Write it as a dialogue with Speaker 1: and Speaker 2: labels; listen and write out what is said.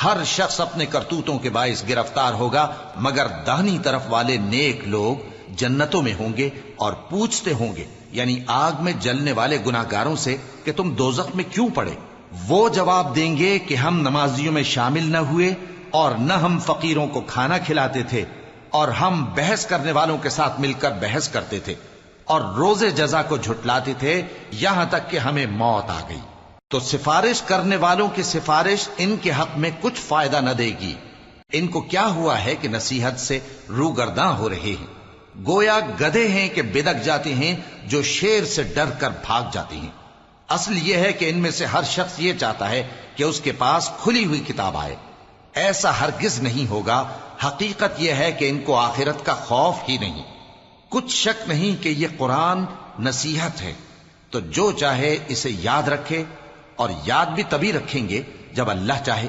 Speaker 1: हर शख्स अपने करतूतों के बाइस गिरफ्तार होगा, मगर दाहिनी तरफ वाले नेक लोग जन्नतों में होंगे और पूछते होंगे, यानी आग में जलने वाले गुनाहगारों से, कि तुम दोजख में क्यों पड़े? वो जवाब देंगे कि हम नमाजियों में शामिल न हुए और न हम फकीरों को खाना खिलाते थे, और हम बहस करने वालों के साथ मिलकर बहस करते थे और रोजे जजा को झुटलाते थे, यहां तक कि हमें मौत आ गई। तो सिफारिश करने वालों की सिफारिश इनके हक में कुछ फायदा न देगी। इनको क्या हुआ है कि नसीहत से रूगर्दां हो रहे हैं, गोया गधे हैं कि बिदक जाते हैं जो शेर से डर कर भाग जाते हैं। असल यह है कि इनमें से हर शख्स यह चाहता है कि उसके पास खुली हुई किताब आए। ऐसा हरगिज नहीं होगा। हकीकत यह है कि इनको आखिरत का खौफ ही नहीं। कुछ शक नहीं कि यह कुरान नसीहत है, तो जो चाहे इसे याद रखे, और याद भी तभी रखेंगे जब अल्लाह चाहे।